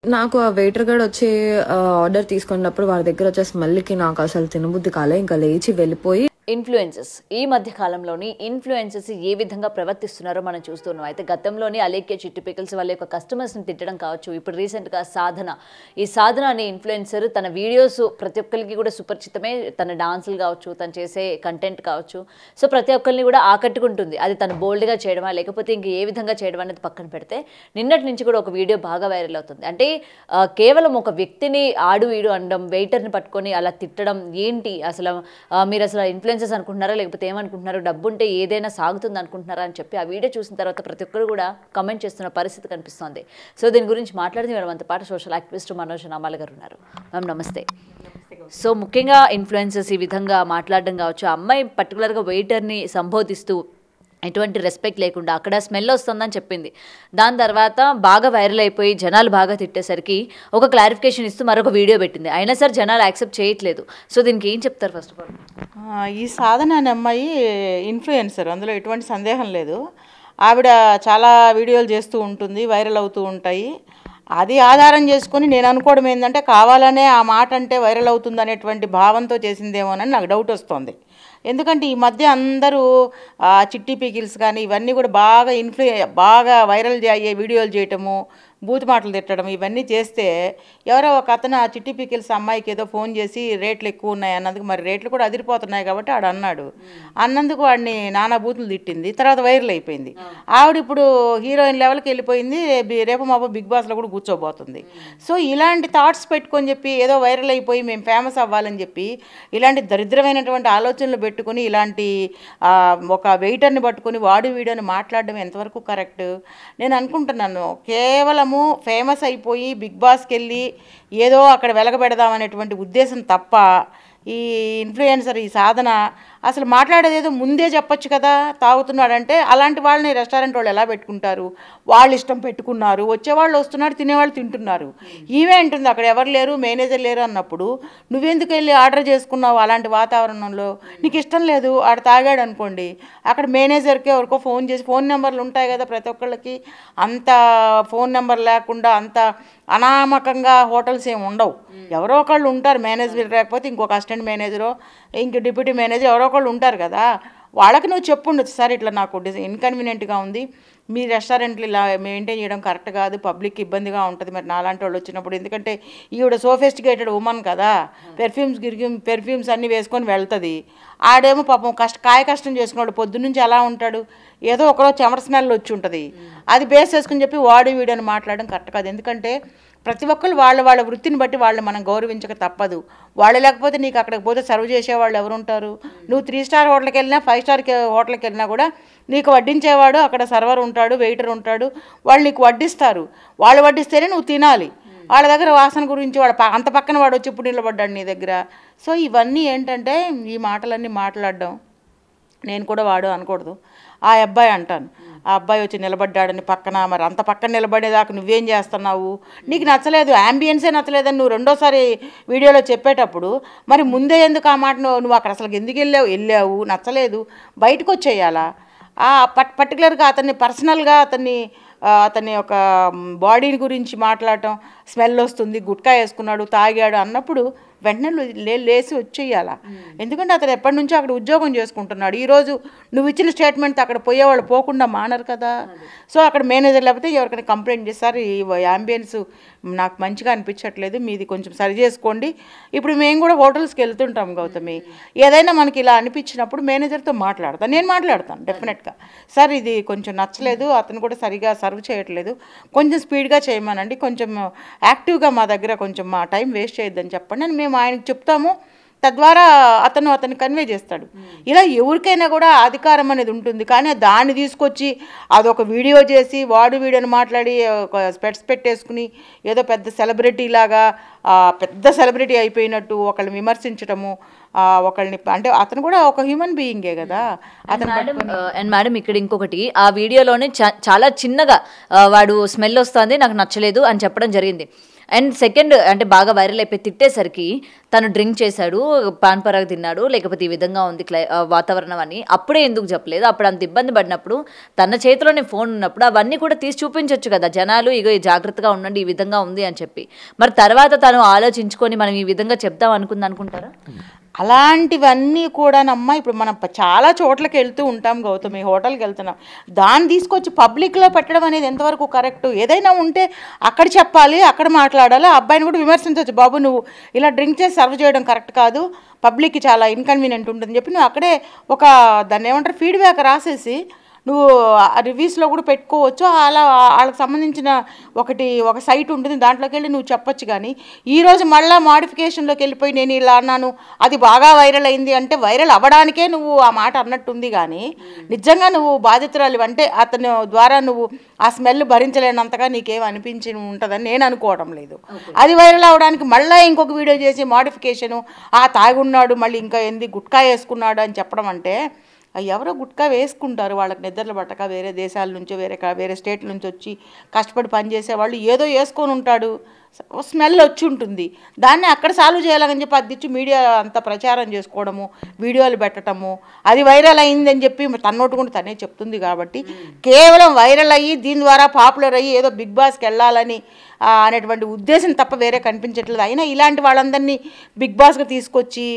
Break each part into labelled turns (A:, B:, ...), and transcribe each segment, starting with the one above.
A: నాకు ఆ వెయిటర్ గాడు వచ్చి ఆర్డర్ తీసుకున్నప్పుడు వారి దగ్గర వచ్చే స్మెల్కి నాకు అసలు తినబుద్ధి కాలే. ఇంకా లేచి వెళ్ళిపోయి
B: ఇన్ఫ్లుయెన్సెస్ ఈ మధ్య కాలంలోని ఇన్ఫ్లుయెన్సెస్ ఏ విధంగా ప్రవర్తిస్తున్నారో మనం చూస్తున్నాం. అయితే గతంలోని అలేఖ్య చిట్టి పికిల్స్ వాళ్ళ యొక్క కస్టమర్స్ని తిట్టడం కావచ్చు. ఇప్పుడు రీసెంట్గా ఈ సాధన అనే ఇన్ఫ్లుయెన్సర్ తన వీడియోస్ ప్రతి ఒక్కరికి కూడా సుపరిచితమే. తన డాన్సులు కావచ్చు, తను చేసే కంటెంట్ కావచ్చు, సో ప్రతి ఒక్కరిని కూడా ఆకట్టుకుంటుంది. అది తను బోల్డ్గా చేయడమా లేకపోతే ఇంక ఏ విధంగా చేయడం అనేది పక్కన పెడితే నిన్నటి నుంచి కూడా ఒక వీడియో బాగా వైరల్ అవుతుంది. అంటే కేవలం ఒక వ్యక్తిని ఆడు ఈడు అనడం, వెయిటర్ని పట్టుకొని అలా తిట్టడం ఏంటి అసలు, మీరు అసలు ఇన్ఫ్లుయెన్సర్స్ అనుకుంటున్నారా లేకపోతే ఏమనుకుంటున్నారు, డబ్బు ఉంటే ఏదైనా సాగుతుంది అనుకుంటున్నారా అని చెప్పి ఆ వీడియో చూసిన తర్వాత ప్రతి ఒక్కరు కూడా కమెంట్ చేస్తున్న పరిస్థితి కనిపిస్తుంది. సో దీని గురించి మాట్లాడితే మేడం అంత పాటు సోషల్ యాక్టివిస్ట్ మనోజ్ నామాల గారు ఉన్నారు. మ్యామ్ నమస్తే. సో ముఖ్యంగా ఇన్ఫ్లుయెన్సర్స్ ఈ విధంగా మాట్లాడడం కావచ్చు, ఆ అమ్మాయి పర్టికులర్గా వెయిటర్ని సంబోధిస్తూ ఎటువంటి రెస్పెక్ట్ లేకుండా అక్కడ స్మెల్ వస్తుందని చెప్పింది. దాని తర్వాత బాగా వైరల్ అయిపోయి జనాలు బాగా తిట్టేసరికి ఒక క్లారిఫికేషన్ ఇస్తూ మరొక వీడియో పెట్టింది. అయినా సరే జనాలు యాక్సెప్ట్ చేయట్లేదు. సో దీనికి ఏం చెప్తారు? ఫస్ట్ ఆఫ్ ఆల్
C: ఈ సాధన అనే అమ్మాయి ఇన్ఫ్లుయెన్సర్, అందులో ఎటువంటి సందేహం లేదు. ఆవిడ చాలా వీడియోలు చేస్తూ ఉంటుంది, వైరల్ అవుతూ ఉంటాయి. అది ఆధారం చేసుకొని నేను అనుకోవడం ఏంటంటే కావాలనే ఆ మాట అంటే వైరల్ అవుతుంది అనేటువంటి భావంతో చేసిందేమోనని నాకు డౌట్ వస్తుంది. ఎందుకంటే ఈ మధ్య అందరూ చిట్టి పికిల్స్ కానీ ఇవన్నీ కూడా బాగా వైరల్ అయ్యే వీడియోలు చేయటము, బూతు మాటలు తిట్టడం ఇవన్నీ చేస్తే ఎవరో ఒక అతను ఆ చిట్టి పికిల్స్ అమ్మాయికి ఏదో ఫోన్ చేసి రేట్లు ఎక్కువ ఉన్నాయి అన్నందుకు, మరి రేట్లు కూడా అదిరిపోతున్నాయి కాబట్టి ఆడు అన్నందుకు వాడిని నానా బూతులు తిట్టింది. తర్వాత వైరల్ అయిపోయింది. ఆవిడ ఇప్పుడు హీరోయిన్ లెవెల్కి వెళ్ళిపోయింది. రేపు మాపో బిగ్ బాస్లో కూడా కూర్చోబోతుంది. సో ఇలాంటి థాట్స్ పెట్టుకొని చెప్పి ఏదో వైరల్ అయిపోయి మేము ఫేమస్ అవ్వాలని చెప్పి ఇలాంటి దరిద్రమైనటువంటి ఆలోచనలు పెట్టుకుని ఇలాంటి ఒక వెయిటర్ని పట్టుకొని వాడు వీడియోని మాట్లాడడం ఎంతవరకు కరెక్ట్? నేను అనుకుంటున్నాను కేవలం ఫేమస్ అయిపోయి బిగ్ బాస్కి వెళ్ళి ఏదో అక్కడ వెలగబెడదామనేటువంటి ఉద్దేశం తప్ప ఈ ఇన్ఫ్లుయెన్సర్ ఈ సాధన అసలు మాట్లాడేదేదో ముందే చెప్పొచ్చు కదా. తాగుతున్నాడంటే అలాంటి వాళ్ళని రెస్టారెంట్ వాళ్ళు ఎలా పెట్టుకుంటారు? వాళ్ళు ఇష్టం పెట్టుకున్నారు, వచ్చేవాళ్ళు వస్తున్నారు, తినేవాళ్ళు తింటున్నారు. ఈవే అంటుంది అక్కడ ఎవరు లేరు, మేనేజర్ లేరు అన్నప్పుడు నువ్వెందుకు వెళ్ళి ఆర్డర్ చేసుకున్నావు? అలాంటి వాతావరణంలో నీకు ఇష్టం లేదు, ఆడ తాగాడు అనుకోండి, అక్కడ మేనేజర్కి ఎవరికో ఫోన్ చేసి, ఫోన్ నెంబర్లు ఉంటాయి కదా ప్రతి ఒక్కళ్ళకి, అంత ఫోన్ నెంబర్ లేకుండా అంత అనామకంగా హోటల్స్ ఏమి ఉండవు. ఎవరో ఒకళ్ళు ఉంటారు, మేనేజర్ లేకపోతే ఇంకొక అసిస్టెంట్ మేనేజరో ఇంక డిప్యూటీ మేనేజర్ ఎవరో ఒకళ్ళు ఉంటారు కదా. వాళ్ళకి నువ్వు చెప్పుండొచ్చు, సార్ ఇట్లా నాకు ఇన్కన్వీనియంట్గా ఉంది, మీ రెస్టారెంట్లు ఇలా మెయింటైన్ చేయడం కరెక్ట్ కాదు, పబ్లిక్ ఇబ్బందిగా ఉంటుంది మరి నాలాంటి వాళ్ళు వచ్చినప్పుడు. ఎందుకంటే ఈవిడ సోఫిస్టికేటెడ్ ఉమెన్ కదా, పెర్ఫ్యూమ్స్ అన్నీ వేసుకొని వెళ్తుంది. ఆడేమో పాపం కష్టం చేసుకున్నాడు, పొద్దున్నుంచి అలా ఉంటాడు, ఏదో ఒకరోజు చెమట స్మెల్ వచ్చి ఉంటుంది. అది బేస్ చేసుకుని చెప్పి వాడు వీడని మాట్లాడడం కరెక్ట్ కాదు. ఎందుకంటే ప్రతి ఒక్కరు వాళ్ళ వృత్తిని బట్టి వాళ్ళని మనం గౌరవించక తప్పదు. వాళ్ళు లేకపోతే నీకు అక్కడికి పోతే సర్వ్ చేసేవాళ్ళు ఎవరు ఉంటారు? నువ్వు 3 స్టార్ హోటల్కి వెళ్ళినా 5 స్టార్ హోటల్కి వెళ్ళినా కూడా నీకు వడ్డించేవాడు అక్కడ సర్వర్ ఉంటాడు, వెయిటర్ ఉంటాడు, వాళ్ళు నీకు వడ్డిస్తారు. వాళ్ళు వడ్డిస్తేనే నువ్వు తినాలి. వాళ్ళ దగ్గర వాసన గురించి అంత పక్కన వాడు వచ్చి ఇప్పుడు నిలబడ్డాడు నీ దగ్గర. సో ఇవన్నీ ఏంటంటే ఈ మాటలన్నీ మాట్లాడడం నేను కూడా వాడు అనకూడదు. ఆ అబ్బాయి అంటాను, ఆ అబ్బాయి వచ్చి నిలబడ్డాడని పక్కన, మరి అంత పక్కన నిలబడేదాకా నువ్వేం చేస్తున్నావు? నీకు నచ్చలేదు, యాంబియన్సే నచ్చలేదని నువ్వు రెండోసారి వీడియోలో చెప్పేటప్పుడు మరి ముందే ఎందుకు ఆ మాట నువ్వు అక్కడ అసలు ఎందుకు వెళ్ళావు నచ్చలేదు, బయటకు వచ్చేయాలా? పర్టికులర్గా అతన్ని పర్సనల్గా అతని యొక్క బాడీని గురించి మాట్లాడటం, స్మెల్ వస్తుంది, గుట్కా వేసుకున్నాడు, తాగాడు అన్నప్పుడు వెంటనే లేసి వచ్చేయాలా? ఎందుకంటే అతను ఎప్పటి నుంచో అక్కడ ఉద్యోగం చేసుకుంటున్నాడు. ఈరోజు నువ్వు ఇచ్చిన స్టేట్మెంట్ అక్కడ పోయేవాళ్ళు పోకుండా మానరు కదా. సో అక్కడ మేనేజర్ లేకపోతే ఎవరికైనా కంప్లైంట్ చేస్తారు, ఈ యాంబియన్స్ నాకు మంచిగా అనిపించట్లేదు, మీది కొంచెం సరి చేసుకోండి. ఇప్పుడు మేము కూడా హోటల్స్కి వెళ్తుంటాం గౌతమి, ఏదైనా మనకి ఇలా అనిపించినప్పుడు మేనేజర్తో నేను మాట్లాడతాను డెఫినెట్గా, సార్ ఇది కొంచెం నచ్చలేదు, అతను కూడా సరిగా సర్వ్ చేయట్లేదు, కొంచెం స్పీడ్గా చేయమనండి, కొంచెం యాక్టివ్గా మా దగ్గర కొంచెం మా టైం వేస్ట్ చేయొద్దని చెప్పండి అని మేము ఆయనకు చెప్తాము. తద్వారా అతన్ని కన్వే చేస్తాడు. ఇలా ఎవరికైనా కూడా అధికారం అనేది ఉంటుంది, కానీ దాన్ని తీసుకొచ్చి అదొక వీడియో చేసి వాడు వీడియోని మాట్లాడి ఒక స్పెట్స్ పెట్టేసుకుని ఏదో పెద్ద సెలబ్రిటీ లాగా పెద్ద సెలబ్రిటీ అయిపోయినట్టు ఒకళ్ళని విమర్శించటము, ఒకళ్ళని అంటే అతను కూడా ఒక హ్యూమన్ బీయింగే కదా అతను.
B: అండ్ మేడం ఇక్కడ ఇంకొకటి, ఆ వీడియోలోనే చాలా చిన్నగా వాడు స్మెల్ వస్తుంది నాకు నచ్చలేదు అని చెప్పడం జరిగింది. అండ్ సెకండ్ అంటే బాగా వైరల్ అయిపోయి తిట్టేసరికి తను డ్రింక్ చేశాడు, పాన్ పరాగ్ తిన్నాడు, లేకపోతే ఈ విధంగా ఉంది వాతావరణం అని అప్పుడే ఎందుకు చెప్పలేదు? అప్పుడు అంత ఇబ్బంది పడినప్పుడు తన చేతిలోనే ఫోన్ ఉన్నప్పుడు అవన్నీ కూడా తీసి చూపించవచ్చు కదా జనాలు, ఇగో జాగ్రత్తగా ఉండండి ఈ విధంగా ఉంది అని చెప్పి. మరి తర్వాత తను ఆలోచించుకొని మనం ఈ విధంగా చెప్దాం అనుకుంటారా?
C: అలాంటివన్నీ కూడానమ్మా ఇప్పుడు మనం చాలా చోట్లకి వెళ్తూ ఉంటాం గౌతమి, హోటల్కి వెళ్తున్నాం, దాన్ని తీసుకొచ్చి పబ్లిక్లో పెట్టడం అనేది ఎంతవరకు కరెక్ట్? ఏదైనా ఉంటే అక్కడ చెప్పాలి, అక్కడ మాట్లాడాలి, ఆ అబ్బాయిని కూడా విమర్శించవచ్చు, బాబు నువ్వు ఇలా డ్రింక్ చేసి సర్వ్ చేయడం కరెక్ట్ కాదు, పబ్లిక్కి చాలా ఇన్కన్వీనియంట్ ఉంటుందని చెప్పి నువ్వు అక్కడే ఒక దాన్ని ఏమంటారు ఫీడ్బ్యాక్ రాసేసి నువ్వు రివ్యూస్లో కూడా పెట్టుకోవచ్చు. అలా వాళ్ళకి సంబంధించిన ఒక సైట్ ఉంటుంది, దాంట్లోకి వెళ్ళి నువ్వు చెప్పొచ్చు. కానీ ఈరోజు మళ్ళీ మాడిఫికేషన్లోకి వెళ్ళిపోయి నేను ఇలా అన్నాను, అది బాగా వైరల్ అయింది అంటే వైరల్ అవ్వడానికే నువ్వు ఆ మాట అన్నట్టుంది. కానీ నిజంగా నువ్వు బాధితురాలు అంటే అతను ద్వారా నువ్వు ఆ స్మెల్ భరించలేనంతగా నీకేం అనిపించి ఉంటుందని నేను అనుకోవడం లేదు. అది వైరల్ అవ్వడానికి మళ్ళీ ఇంకొక వీడియో చేసి మాడిఫికేషను, తాగున్నాడు మళ్ళీ ఇంకా ఏంది గుట్కా వేసుకున్నాడు అని చెప్పడం అంటే, ఎవరో గుట్కా వేసుకుంటారు వాళ్ళకి నిద్రలు పట్టక, వేరే దేశాల నుంచో వేరే స్టేట్ల నుంచి వచ్చి కష్టపడి పనిచేసేవాళ్ళు ఏదో వేసుకొని ఉంటాడు, స్మెల్ వచ్చి ఉంటుంది, దాన్ని అక్కడ సాల్వ్ చేయాలని చెప్పి అద్దిచ్చి మీడియా అంతా ప్రచారం చేసుకోవడము, వీడియోలు పెట్టడము, అది వైరల్ అయిందని చెప్పి తన్నోటుకుంటూ తనే చెప్తుంది. కాబట్టి కేవలం వైరల్ అయ్యి దీని ద్వారా పాపులర్ అయ్యి ఏదో బిగ్ బాస్కి వెళ్ళాలని అనేటువంటి ఉద్దేశం తప్ప వేరే కనిపించట్లేదు. అయినా ఇలాంటి వాళ్ళందరినీ బిగ్ బాస్కి తీసుకొచ్చి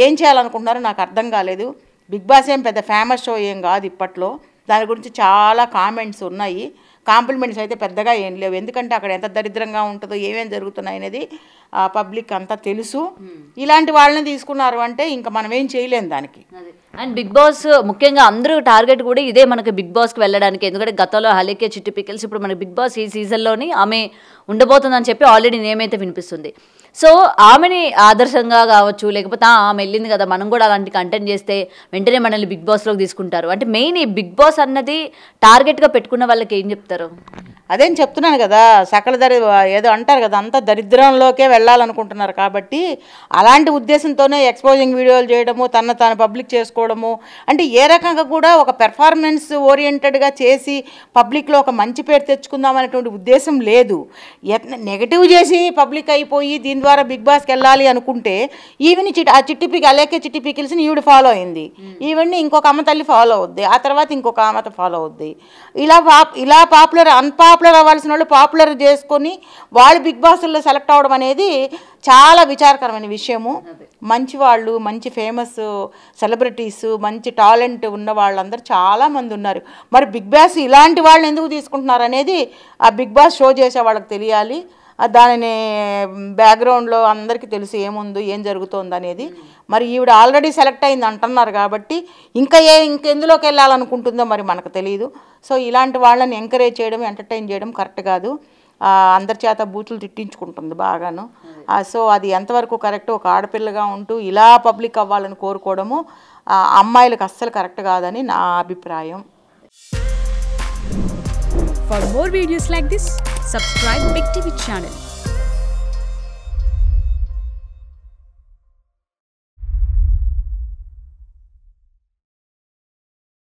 C: ఏం చేయాలనుకుంటున్నారో నాకు అర్థం కాలేదు. బిగ్ బాస్ ఏం పెద్ద ఫేమస్ షో ఏం కాదు ఇప్పట్లో, దాని గురించి చాలా కామెంట్స్ ఉన్నాయి, కాంప్లిమెంట్స్ అయితే పెద్దగా ఏం లేవు. ఎందుకంటే అక్కడ ఎంత దరిద్రంగా ఉంటుందో ఏమేం జరుగుతున్నాయి అనేది పబ్లిక్ అంతా తెలుసు. ఇలాంటి వాళ్ళని తీసుకున్నారు అంటే ఇంకా మనం ఏం చేయలేం దానికి.
B: అండ్ బిగ్ బాస్ ముఖ్యంగా అందరూ టార్గెట్ కూడా ఇదే మనకి బిగ్ బాస్కి వెళ్ళడానికి. ఎందుకంటే గతంలో హలీకే చిట్టి పికిల్స్, ఇప్పుడు మనకి బిగ్ బాస్ ఈ సీజన్లోని ఆమె ఉండబోతుందని చెప్పి ఆల్రెడీ నేమ్ అయితే వినిపిస్తుంది. సో ఆమెని ఆదర్శంగా కావచ్చు, లేకపోతే ఆమె వెళ్ళింది కదా మనం కూడా అలాంటి కంటెంట్ చేస్తే వెంటనే మనల్ని బిగ్ బాస్లోకి తీసుకుంటారు అంటే మెయిన్ ఈ బిగ్ బాస్ అన్నది టార్గెట్గా పెట్టుకున్న వాళ్ళకి ఏం చెప్తారు?
C: అదేం చెప్తున్నాను కదా, ఏదో అంటారు కదా, అంతా దరిద్రంలోకే వెళ్ళాలనుకుంటున్నారు. కాబట్టి అలాంటి ఉద్దేశంతోనే ఎక్స్పోజింగ్ వీడియోలు చేయడము, తాను పబ్లిక్ చేసుకోవడము, అంటే ఏ రకంగా కూడా ఒక పెర్ఫార్మెన్స్ ఓరియంటెడ్గా చేసి పబ్లిక్లో ఒక మంచి పేరు తెచ్చుకుందాం అనేటువంటి ఉద్దేశం లేదు. నెగటివ్ చేసి పబ్లిక్ అయిపోయి దీని ద్వారా బిగ్ బాస్కి వెళ్ళాలి అనుకుంటే ఈవెన్ అలాగే చిట్టి పికిల్స్ని ఈవిడ ఫాలో అయింది, ఈవెన్ని ఇంకొక అమ్మ తల్లి ఫాలో అవుద్ది, ఆ తర్వాత ఇంకొక అమ్మ ఫాలో అవుద్ది. ఇలా అన్పాపులర్ అవ్వాల్సిన వాళ్ళు పాపులర్ చేసుకొని వాళ్ళు బిగ్ బాస్లో సెలెక్ట్ అవ్వడం అనేది చాలా విచారకరమైన విషయము. మంచి వాళ్ళు, మంచి ఫేమస్ సెలబ్రిటీస్, మంచి టాలెంట్ ఉన్న వాళ్ళందరూ చాలామంది ఉన్నారు. మరి బిగ్ బాస్ ఇలాంటి వాళ్ళని ఎందుకు తీసుకుంటున్నారు అనేది ఆ బిగ్ బాస్ షో చేసే వాళ్ళకి తెలియాలి. దానిని బ్యాక్గ్రౌండ్లో అందరికీ తెలుసు ఏముందో ఏం జరుగుతోంది అనేది. మరి ఈవిడ ఆల్రెడీ సెలెక్ట్ అయింది అంటున్నారు కాబట్టి ఇంకెందులోకి వెళ్ళాలనుకుంటుందో మరి మనకు తెలియదు. సో ఇలాంటి వాళ్ళని ఎంకరేజ్ చేయడం, ఎంటర్టైన్ చేయడం కరెక్ట్ కాదు. అందరి చేత బూతులు తిట్టించుకుంటుంది బాగాను. సో అది ఎంతవరకు కరెక్ట్? ఒక ఆడపిల్లగా ఉంటూ ఇలా పబ్లిక్ అవ్వాలని కోరుకోవడము అమ్మాయిలకు అస్సలు కరెక్ట్ కాదని నా అభిప్రాయం.
D: For more videos like this, subscribe Big TV channel.